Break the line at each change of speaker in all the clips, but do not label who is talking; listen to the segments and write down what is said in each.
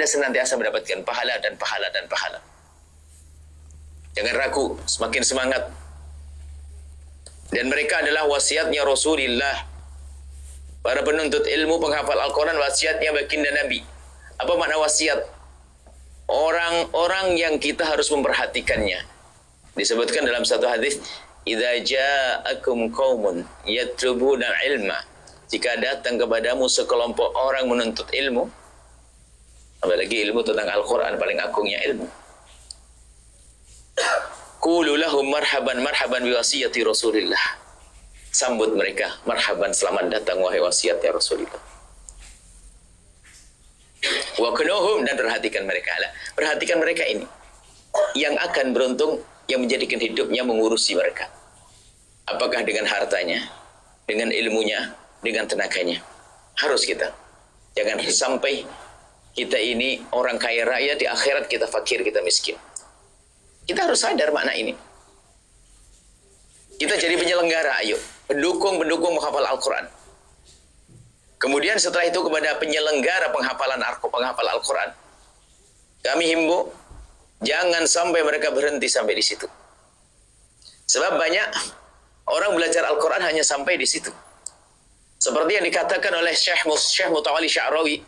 Anda senantiasa mendapatkan pahala dan pahala dan pahala. Jangan ragu, semakin semangat. Dan mereka adalah wasiatnya Rasulullah. Para penuntut ilmu penghafal Al-Quran, wasiatnya baginda Nabi. Apa makna wasiat? Orang-orang yang kita harus memperhatikannya. Disebutkan dalam satu hadis, "Idza ja'akum qaumun yatlubuna ilma." Jika datang kepadamu sekelompok orang menuntut ilmu, apalagi ilmu tentang Al-Quran, paling agungnya ilmu. Qulu lahum marhaban marhaban bi wasiyati Rasulillah. Sambut mereka, marhaban, selamat datang wahai wasiat ya Rasulullah. Wa kunuhum, dan perhatikan mereka. Perhatikan mereka ini yang akan beruntung, yang menjadikan hidupnya mengurusi mereka. Apakah dengan hartanya, dengan ilmunya, dengan tenaganya. Harus kita. Jangan sampai kita ini orang kaya raya, di akhirat kita fakir, kita miskin. Kita harus sadar makna ini. Kita jadi penyelenggara, ayo. Pendukung menghafal Al-Quran. Kemudian setelah itu kepada penyelenggara penghafal Al-Quran. Kami himbau, jangan sampai mereka berhenti sampai di situ. Sebab banyak orang belajar Al-Quran hanya sampai di situ. Seperti yang dikatakan oleh Syekh Mutawalli Sya'rawi.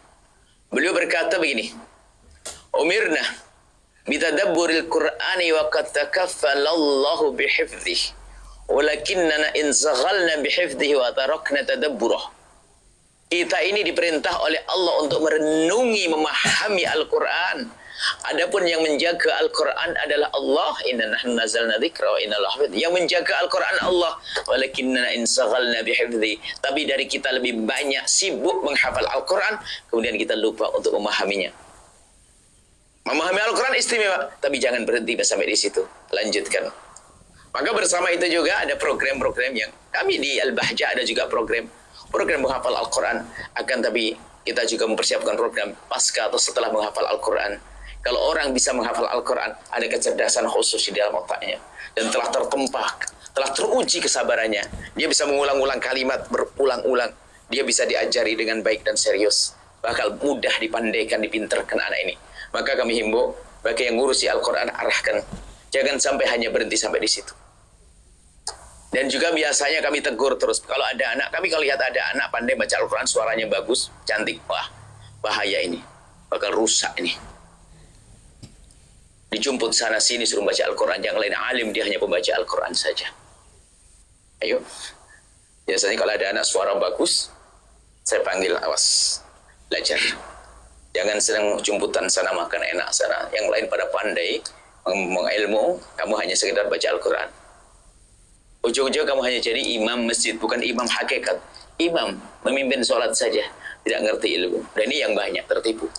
Beliau berkata begini, "Umirna bitadabburil Qur'ani wa qad takaffalallahu bihifdhihi. Walakinnana inzaghalna bihifdhihi wa tarakna tadabburahu." Kita ini diperintah oleh Allah untuk merenungi, memahami Al-Quran. Adapun yang menjaga Al-Quran adalah Allah. Inna nahnu nazzalna dzikra wa inna lahu lahafidz. Yang menjaga Al-Quran Allah. Walakinnana inzaghalna bihifdhihi. Tapi dari kita lebih banyak sibuk menghafal Al-Quran, kemudian kita lupa untuk memahaminya. Memahami Al-Quran istimewa, tapi jangan berhenti sampai di situ. Lanjutkan. Maka bersama itu juga ada program-program yang kami di Al-Bahjah ada juga program menghafal Al-Quran. Akan tapi kita juga mempersiapkan program pasca atau setelah menghafal Al-Quran. Kalau orang bisa menghafal Al-Quran, ada kecerdasan khusus di dalam otaknya. Dan telah tertempa, telah teruji kesabarannya. Dia bisa mengulang-ulang kalimat berulang-ulang. Dia bisa diajari dengan baik dan serius. Bakal mudah dipandaikan, dipinterkan anak ini. Maka kami himbau, bagi yang ngurusi Al-Quran, arahkan. Jangan sampai hanya berhenti sampai di situ. Dan juga biasanya kami tegur terus. Kalau ada anak, kami kalau lihat ada anak pandai baca Al-Quran, suaranya bagus, cantik. Wah, bahaya ini. Bakal rusak ini. Dijumput sana sini suruh baca Al-Quran. Yang lain alim, dia hanya pembaca Al-Quran saja. Ayo. Biasanya kalau ada anak suara bagus, saya panggil, awas, belajar. Jangan sedang jumputan sana makan enak sana. Yang lain pada pandai, mengilmu, kamu hanya sekedar baca Al-Quran. Ujung-ujung kamu hanya jadi imam masjid, bukan imam hakikat. Imam, memimpin sholat saja, tidak ngerti ilmu. Dan ini yang banyak tertipu.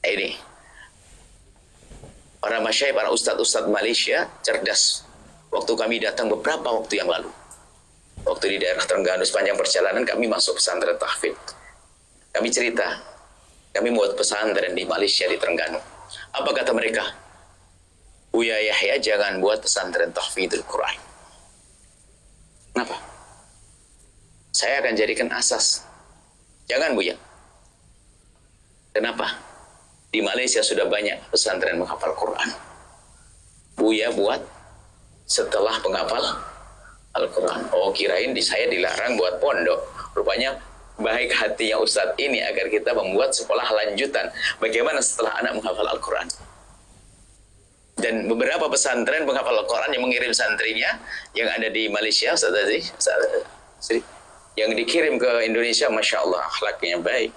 Ini para masyayikh, para ustadz-ustadz Malaysia cerdas. Waktu kami datang beberapa waktu yang lalu, waktu di daerah Terengganu, sepanjang perjalanan kami masuk pesantren tahfidz. Kami cerita, kami buat pesantren di Malaysia, di Terengganu. Apa kata mereka? Buya Yahya, jangan buat pesantren tahfidzul Quran. Kenapa? Saya akan jadikan asas. Jangan, Buya. Kenapa? Di Malaysia sudah banyak pesantren menghafal Quran. Buya buat setelah menghafal Al-Quran. Oh, kirain saya dilarang buat pondok. Rupanya baik hatinya Ustadz ini agar kita membuat sekolah lanjutan. Bagaimana setelah anak menghafal Al-Quran? Dan beberapa pesantren penghafal Al-Quran yang mengirim santrinya yang ada di Malaysia, Ustaz Aziz, yang dikirim ke Indonesia, Masya Allah, akhlaknya baik.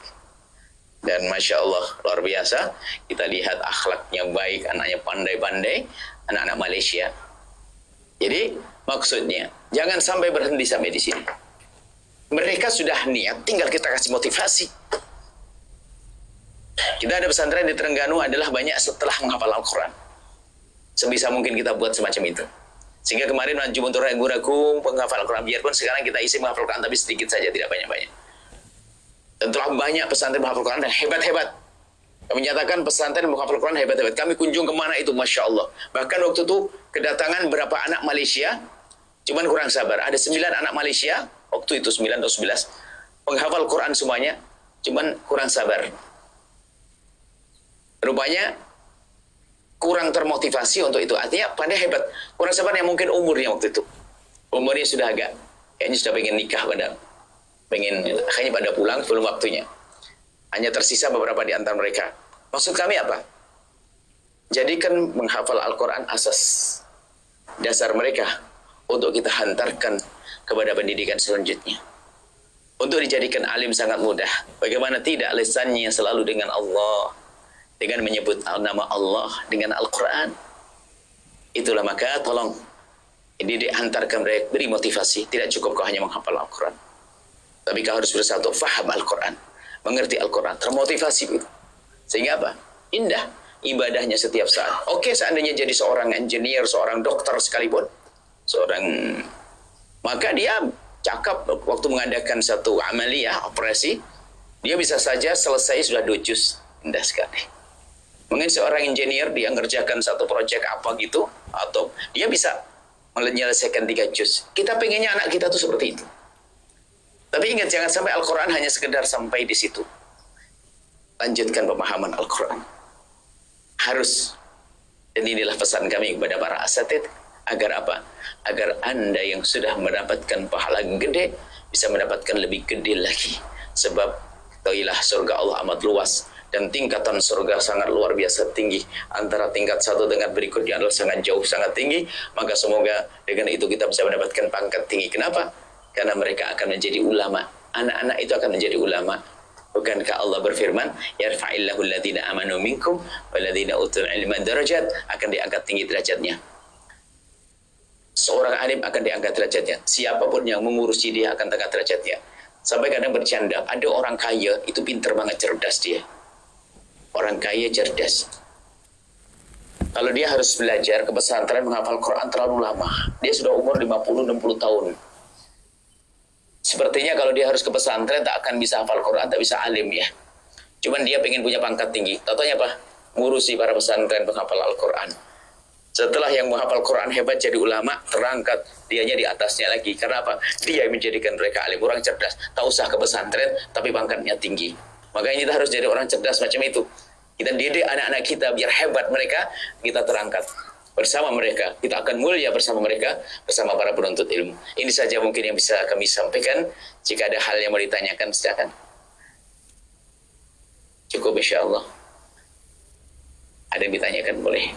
Dan Masya Allah, luar biasa. Kita lihat akhlaknya baik, anaknya pandai-pandai, anak-anak Malaysia. Jadi, maksudnya, jangan sampai berhenti sampai di sini. Mereka sudah niat, tinggal kita kasih motivasi. Kita ada pesantren di Terengganu adalah banyak setelah menghafal Al-Quran. Sebisa mungkin kita buat semacam itu. Sehingga kemarin maju untuk ragu-ragu penghafal Al-Quran. Biarpun sekarang kita isi menghafal Al-Quran, tapi sedikit saja, tidak banyak-banyak. Dan telah banyak pesantren menghafal Al-Quran dan hebat-hebat. Kami menyatakan pesantren menghafal Al-Quran hebat-hebat. Kami kunjung kemana itu, Masya Allah. Bahkan waktu itu kedatangan beberapa anak Malaysia, cuman kurang sabar. Ada 9 anak Malaysia, waktu itu 9 atau 11, penghafal Quran semuanya. cuman kurang sabar. Rupanya kurang termotivasi untuk itu. Artinya pandai hebat. Kurang sabar yang mungkin umurnya waktu itu. Umurnya sudah agak, kayaknya sudah pengen nikah padahal. Akhirnya pada pulang belum waktunya. Hanya tersisa beberapa di antara mereka. Maksud kami apa? Jadikan menghafal Al-Quran asas dasar mereka untuk kita hantarkan kepada pendidikan selanjutnya. Untuk dijadikan alim sangat mudah. Bagaimana tidak lisannya selalu dengan Allah, dengan menyebut nama Allah, dengan Al-Quran. Itulah maka tolong ini dihantarkan mereka, beri motivasi. Tidak cukup kau hanya menghafal Al-Quran, tapi kau harus berusaha untuk faham Al-Quran, mengerti Al-Quran, termotivasi itu. Sehingga apa? Indah ibadahnya setiap saat. Oke, seandainya jadi seorang engineer, seorang dokter sekalipun, maka dia cakap waktu mengadakan satu amaliyah, operasi, dia bisa saja selesai sudah 2 juz. Indah sekali. Mungkin seorang engineer dia ngerjakan satu proyek apa gitu, atau dia bisa menyelesaikan 3 juz. Kita pengennya anak kita tuh seperti itu. Tapi ingat, jangan sampai Al-Quran hanya sekedar sampai di situ. Lanjutkan pemahaman Al-Quran. Harus. Dan inilah pesan kami kepada para asatid. Agar apa? Agar Anda yang sudah mendapatkan pahala gede, bisa mendapatkan lebih gede lagi. Sebab, ketahuilah surga Allah amat luas. Dan tingkatan surga sangat luar biasa tinggi. Antara tingkat satu dengan berikutnya adalah sangat jauh, sangat tinggi. Maka semoga dengan itu kita bisa mendapatkan pangkat tinggi. Kenapa? Karena mereka akan menjadi ulama. Anak-anak itu akan menjadi ulama. Bukankah Allah berfirman, yarfa'illahu alladhina amanu minkum walladhina utul ilma darajat, akan diangkat tinggi derajatnya. Seorang alim akan diangkat derajatnya. Siapapun yang mengurusi dia akan diangkat derajatnya. Sampai kadang bercanda, ada orang kaya itu pintar banget, cerdas dia. Orang kaya cerdas. Kalau dia harus belajar ke pesantren menghafal Quran terlalu lama. Dia sudah umur 50-60 tahun. Sepertinya kalau dia harus ke pesantren tak akan bisa hafal Quran, tak bisa alim ya. Cuman dia pengen punya pangkat tinggi. Tahu-tahunya apa? Ngurusi para pesantren penghafal Al-Quran. Setelah yang menghafal Quran hebat jadi ulama, terangkat dianya di atasnya lagi. Karena apa? Dia yang menjadikan mereka alim, orang cerdas. Tak usah ke pesantren, tapi pangkatnya tinggi. Makanya kita harus jadi orang cerdas macam itu. Kita didik anak-anak kita biar hebat mereka, kita terangkat bersama mereka. Kita akan mulia bersama mereka, bersama para penuntut ilmu. Ini saja mungkin yang bisa kami sampaikan. Jika ada hal yang mau ditanyakan, silakan. Cukup insyaAllah. Ada yang ditanyakan, boleh.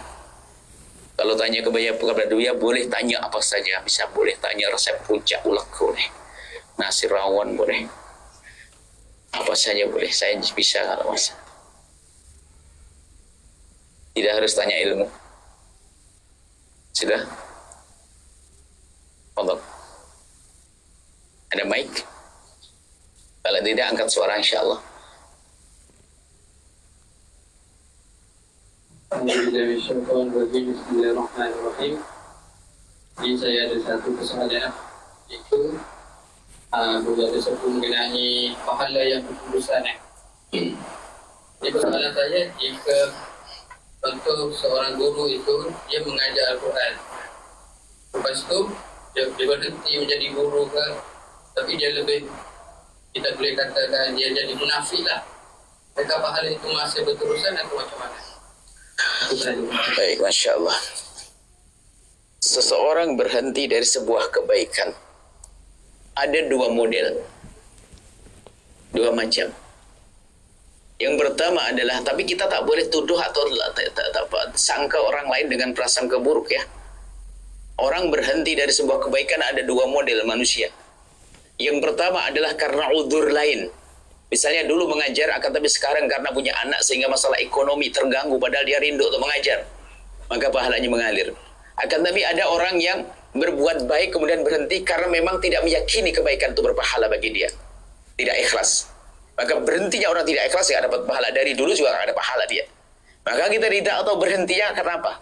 Kalau tanya kepada dia, boleh tanya apa saja. Bisa boleh tanya resep rujak ulek, boleh. Nasi rawon, boleh. Apa saja boleh. Saya bisa kalau masa. Tidak harus tanya ilmu. Sudah? Allah. Ada mic? Kalau tidak, angkat suara insyaAllah.
Bismillahirrahmanirrahim. Jadi saya ada satu kesalahan, yaitu ada satu mengenai pahala yang berkurusan. Jadi persoalan saya, jika contoh seorang guru itu dia mengajar Al-Quran, lepas itu dia berhenti menjadi guru ke, tapi dia lebih, kita boleh katakan dia jadi munafik lah. Maka pahala itu masih berterusan atau macam mana?
Baik, Masya Allah. Seseorang berhenti dari sebuah kebaikan. Ada 2 model, 2 macam. Yang pertama adalah, tapi kita tak boleh tuduh atau sangka orang lain dengan prasangka buruk ya. Orang berhenti dari sebuah kebaikan ada 2 model manusia. Yang pertama adalah karena udzur lain. Misalnya dulu mengajar, akan tapi sekarang karena punya anak sehingga masalah ekonomi terganggu, padahal dia rindu untuk mengajar, maka pahalanya mengalir. Akan tapi ada orang yang berbuat baik kemudian berhenti karena memang tidak meyakini kebaikan itu berpahala bagi dia, tidak ikhlas. Maka berhentinya orang tidak ikhlas tidak dapat pahala. Dari dulu juga tidak ada pahala dia. Maka kita tidak tahu berhentinya karena apa.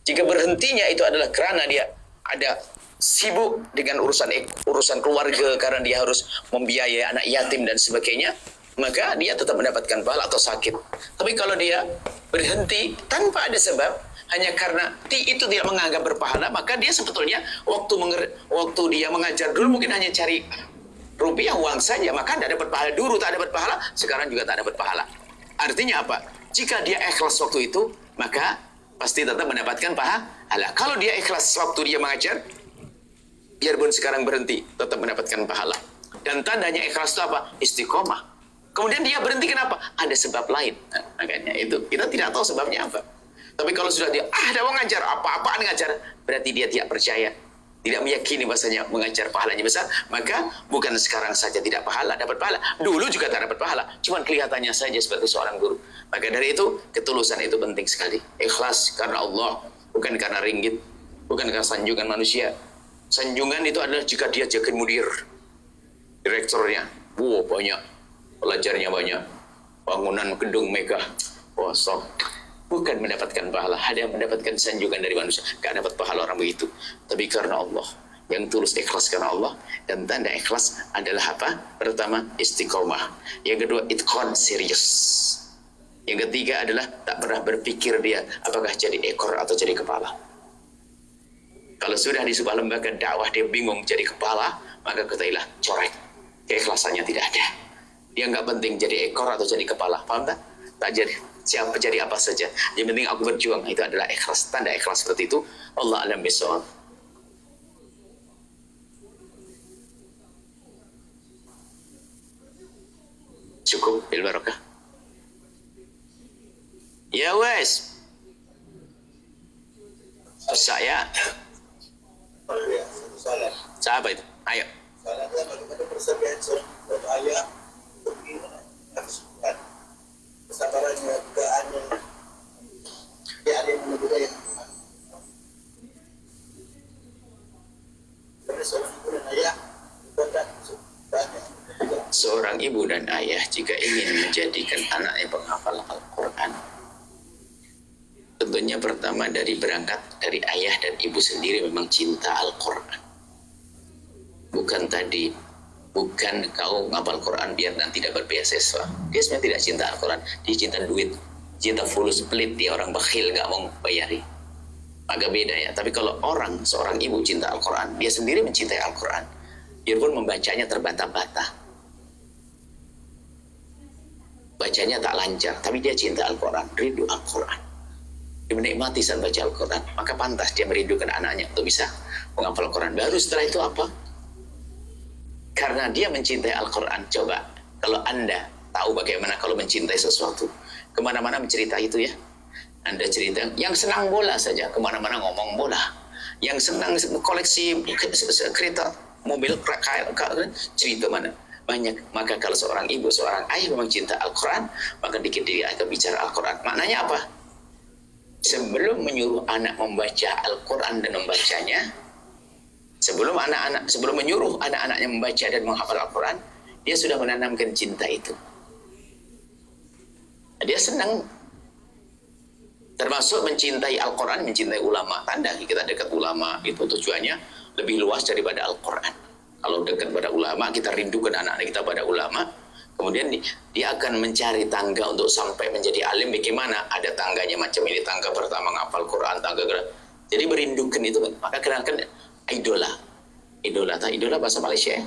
Jika berhentinya itu adalah karena dia ada sibuk dengan urusan keluarga, karena dia harus membiayai anak yatim dan sebagainya, maka dia tetap mendapatkan pahala atau sakit. Tapi kalau dia berhenti tanpa ada sebab, hanya karena itu tidak menganggap berpahala, maka dia sebetulnya waktu dia mengajar dulu mungkin hanya cari rupiah uang saja, maka tidak dapat pahala. Dulu tak dapat pahala, sekarang juga tak dapat pahala. Artinya apa? Jika dia ikhlas waktu itu, maka pasti tetap mendapatkan pahala. Kalau dia ikhlas waktu dia mengajar, biarpun sekarang berhenti, tetap mendapatkan pahala. Dan tandanya ikhlas itu apa? Istiqomah. Kemudian dia berhenti kenapa? Ada sebab lain. Nah, makanya itu kita tidak tahu sebabnya apa. Tapi kalau sudah dia ada mau ngajar apa-apaan ngajar, berarti dia tidak percaya, tidak meyakini bahasanya mengajar pahalanya besar, maka bukan sekarang saja tidak pahala, dapat pahala. Dulu juga tak dapat pahala, cuman kelihatannya saja seperti seorang guru. Maka dari itu ketulusan itu penting sekali. Ikhlas karena Allah, bukan karena ringgit, bukan karena sanjungan manusia. Sanjungan itu adalah jika dia jadi mudir, direkturnya, banyak, pelajarnya banyak, bangunan gedung megah, kosong, bukan mendapatkan pahala, ada yang mendapatkan sanjungan dari manusia, gak dapat pahala orang begitu. Tapi karena Allah, yang tulus ikhlas karena Allah, dan tanda ikhlas adalah apa? Pertama, istiqomah. Yang kedua, itqan, serius. Yang ketiga adalah tak pernah berpikir dia apakah jadi ekor atau jadi kepala. Kalau sudah di sebuah lembaga dakwah dia bingung jadi kepala, maka ketahuilah corek, keikhlasannya tidak ada. Dia nggak penting jadi ekor atau jadi kepala, paham tak? Tak jadi siapa jadi apa saja. Yang penting aku berjuang, itu adalah ikhlas. Tanda ikhlas seperti itu. Allah alam bisawab. Cukup bil barakah. Ya wes. Saya. Siapa itu? Ayo.
Salahnya bagaimana persediaan surat ayat kesabarannya dugaannya ya ada yang juga yang
seorang ibu dan ayah jika ingin menjadikan anaknya penghafal Al-Quran, tentunya pertama dari berangkat dari ayah dan ibu sendiri memang cinta Al-Quran. Bukan kau ngapal Quran biar nanti dapat beasiswa. Dia sebenarnya tidak cinta Al-Quran, dia cinta duit, cinta fulus, pelit, dia orang bakhil, gak mau bayari. Agak beda ya. Tapi kalau seorang ibu cinta Al-Quran, dia sendiri mencintai Al-Quran, biarpun membacanya terbata-bata, bacanya tak lancar, tapi dia cinta Al-Quran, rindu Al-Quran, dia menikmati saat baca Al-Quran, maka pantas dia merindukan anaknya untuk bisa menghafal Al-Quran. Baru setelah itu apa? Karena dia mencintai Al-Quran. Coba kalau Anda tahu bagaimana kalau mencintai sesuatu, kemana-mana mencerita itu ya. Anda cerita yang senang bola saja, kemana-mana ngomong bola. Yang senang koleksi kereta, mobil, cerita mana banyak. Maka kalau seorang ibu, seorang ayah memang cinta Al-Quran, maka dikit dia akan bicara Al-Quran. Maknanya apa? Sebelum menyuruh anak membaca Al-Quran dan membacanya, sebelum menyuruh anak-anaknya membaca dan menghafal Al-Quran, dia sudah menanamkan cinta itu. Dia senang, termasuk mencintai Al-Quran, mencintai ulama. Tanda kita dekat ulama, itu tujuannya lebih luas daripada Al-Quran. Kalau dekat pada ulama, kita rindukan anak-anak kita pada ulama, kemudian dia akan mencari tangga untuk sampai menjadi alim. Bagaimana? Ada tangganya macam ini, tangga pertama ngapal Quran, tangga jadi merindukan itu. Maka kenalkan idola bahasa Malaysia ya?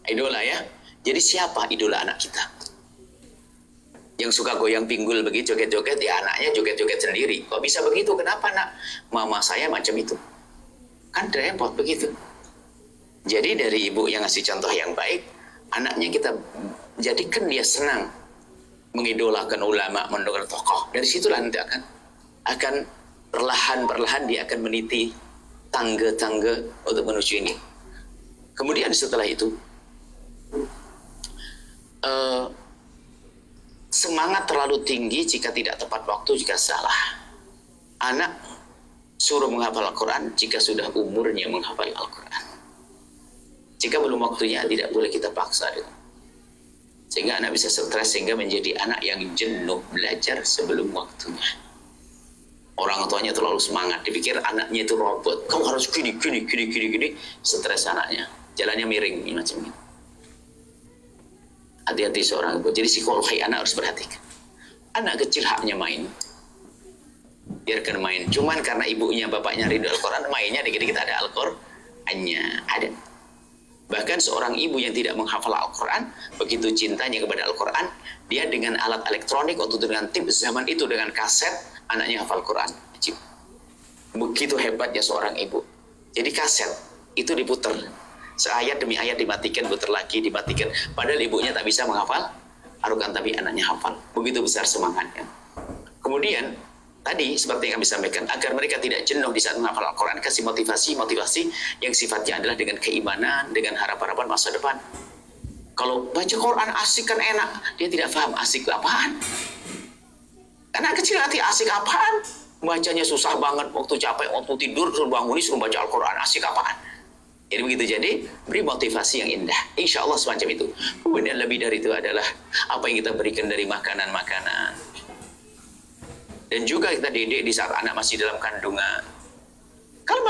Idola ya. Jadi siapa idola anak kita? Yang suka goyang pinggul begitu, joget-joget, ya anaknya joget-joget sendiri. Kok bisa begitu? Kenapa nak? Mama saya macam itu. Kan repot begitu. Jadi dari ibu yang ngasih contoh yang baik, anaknya kita jadikan dia senang mengidolakan ulama, mendongkrak tokoh. Dari situlah nanti akan perlahan-perlahan dia akan meniti tangga-tangga untuk menuju ini. Kemudian setelah itu semangat terlalu tinggi jika tidak tepat waktu, jika salah. Anak suruh menghafal Al-Quran jika sudah umurnya menghafal Al-Quran. Jika belum waktunya tidak boleh kita paksa gitu. Sehingga anak bisa stres, sehingga menjadi anak yang jenuh belajar sebelum waktunya. Orang tuanya terlalu semangat, dipikir anaknya itu robot. Kamu harus gini, stres anaknya. Jalannya miring, macam ini. Hati-hati seorang ibu. Jadi psikologi anak harus perhatikan. Anak kecil haknya main. Biarkan main. Cuman karena ibunya, bapaknya rindu Al-Quran, mainnya dikit-dikit ada Al-Qurannya. Ada. Bahkan seorang ibu yang tidak menghafal Al-Quran, begitu cintanya kepada Al-Quran, dia dengan alat elektronik atau dengan tip zaman itu, dengan kaset, anaknya hafal Quran. Begitu hebatnya seorang ibu. Jadi kaset itu diputer, seayat demi ayat dimatikan, putar lagi, dimatikan. Padahal ibunya tak bisa menghafal Al-Quran, tapi anaknya hafal. Begitu besar semangatnya. Kemudian tadi seperti yang kami sampaikan, agar mereka tidak jenuh di saat menghafal Al-Quran, kasih motivasi yang sifatnya adalah dengan keimanan, dengan harapan-harapan masa depan. Kalau baca Quran asik kan enak, dia tidak paham asik apaan. Anak kecil nanti asik apaan? Bacanya susah banget, waktu capek, waktu tidur, suruh bangun, suruh baca Al-Quran, asik apaan? Jadi begitu, jadi beri motivasi yang indah. Insya Allah semacam itu. Kemudian lebih dari itu adalah apa yang kita berikan dari makanan-makanan. Dan juga kita didik di saat anak masih dalam kandungan. Kalau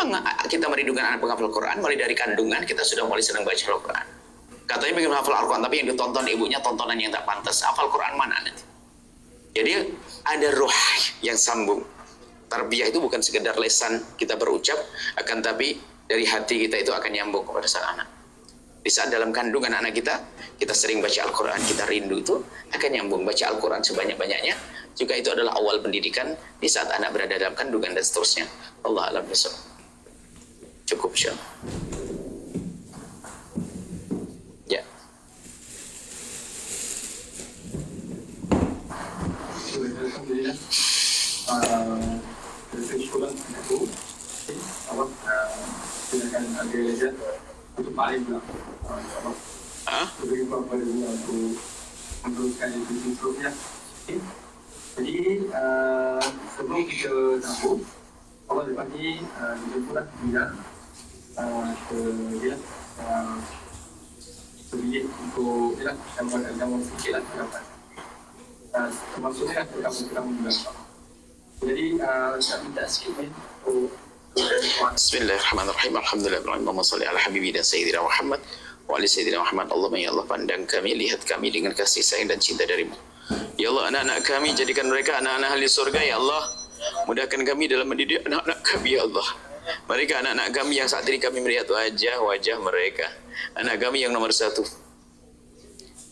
kita merindukan anak penghafal Quran, mulai dari kandungan kita sudah mulai senang baca Al-Quran. Katanya pengen hafal Al-Quran, tapi yang ditonton ibunya tontonan yang tak pantas. Hafal Quran mana nanti? Jadi ada ruh yang sambung. Tarbiyah itu bukan sekedar lesan kita berucap, akan tapi dari hati kita itu akan nyambung kepada sang anak. Di saat dalam kandungan anak kita sering baca Al-Quran, kita rindu itu akan nyambung. Baca Al-Quran sebanyak-banyaknya juga itu adalah awal pendidikan di saat anak berada dalam kandungan dan seterusnya. Allah alam besok. Cukup insyaallah. Ya.
Alhamdulillah. Dari sekolah aku, awak silakan ada lejat untuk paling pula. Beri beberapa dulu untuk meneruskan edisi seterusnya. Jadi sebelum kita sambung, awal lepas ni kita pula tinggal ke dia sedikit untuk dia gambar sikit lah dapat. Maksudnya kita jadi saya minta sikit untuk
Bismillahirrahmanirrahim. Alhamdulillahirabbil alamin. Shalli ala habibina sayyidina Muhammad wa ali sayyidina Muhammad. Allahumma ya Allah, pandang kami, lihat kami dengan kasih sayang dan cinta darimu. Ya Allah, anak-anak kami jadikan mereka anak-anak ahli surga ya Allah. Mudahkan kami dalam mendidik anak-anak kami ya Allah. Mereka anak-anak kami yang saat ini kami melihat wajah-wajah mereka. Anak kami yang nomor 1,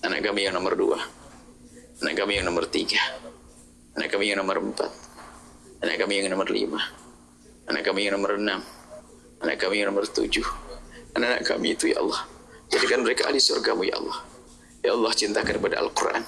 anak kami yang nomor 2, anak kami yang nomor 3, anak kami yang nomor 4, anak kami yang nomor 5, anak kami yang nomor 6, anak kami yang nomor 7. Anak-anak kami itu ya Allah, jadikan mereka ahli surgamu ya Allah. Ya Allah, cintakan kepada Al-Quran,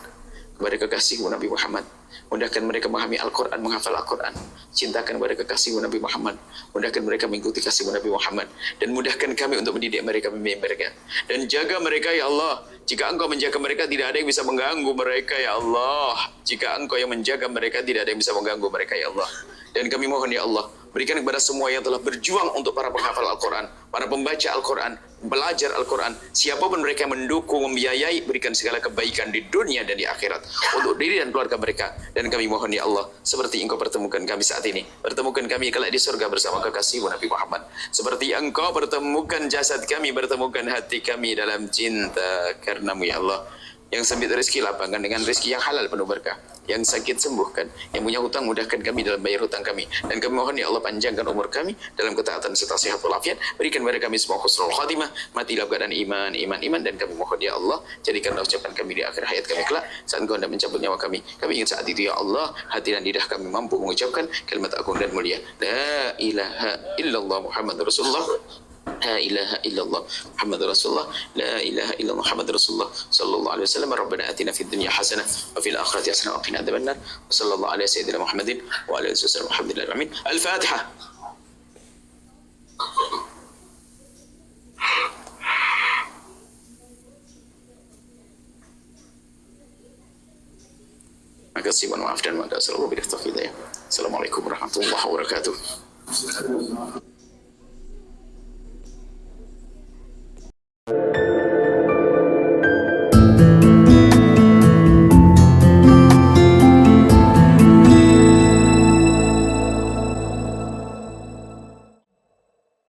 kepada kekasihmu Nabi Muhammad. Mudahkan mereka memahami Al-Quran, menghafal Al-Quran. Cintakan kepada kekasihmu Nabi Muhammad. Mudahkan mereka mengikuti kasihmu Nabi Muhammad. Dan mudahkan kami untuk mendidik mereka, membimbing mereka. Dan jaga mereka ya Allah. Jika Engkau menjaga mereka, tidak ada yang bisa mengganggu mereka ya Allah. Jika Engkau yang menjaga mereka, tidak ada yang bisa mengganggu mereka ya Allah. Dan kami mohon ya Allah, berikan kepada semua yang telah berjuang untuk para penghafal Al-Quran, para pembaca Al-Quran, belajar Al-Quran, siapapun mereka yang mendukung, membiayai, berikan segala kebaikan di dunia dan di akhirat untuk diri dan keluarga mereka. Dan kami mohon ya Allah, seperti Engkau pertemukan kami saat ini, pertemukan kami kelak di surga bersama kekasihmu Nabi Muhammad. Seperti Engkau pertemukan jasad kami, pertemukan hati kami dalam cinta karenamu ya Allah. Yang sempit rezeki lapangkan dengan rezeki yang halal penuh berkah. Yang sakit sembuhkan. Yang punya hutang mudahkan kami dalam bayar hutang kami. Dan kami mohon ya Allah, panjangkan umur kami dalam ketaatan serta sehat walafiat. Berikan kepada kami semua husnul khatimah, mati dalam keadaan iman. Dan kami mohon ya Allah, jadikanlah ucapan kami di akhir hayat kami kelak saat Engkau hendak mencabut nyawa kami. Kami ingin saat itu ya Allah, hati dan lidah kami mampu mengucapkan kalimat agung dan mulia, la ilaha illallah Muhammad Rasulullah. لا إله إلا الله محمد رسول الله. لا إله إلا الله محمد رسول الله صلى الله عليه وسلم. ربنا آتنا في الدنيا حسنة وفي الآخرة حسنة وقنا عذاب النار. وصلى الله على سيدنا محمد وعلى آله وسلم. الحمد لله رب العالمين. الفاتحة. Makasih, mohon maaf dan makasih. Assalamualaikum warahmatullahi wabarakatuh.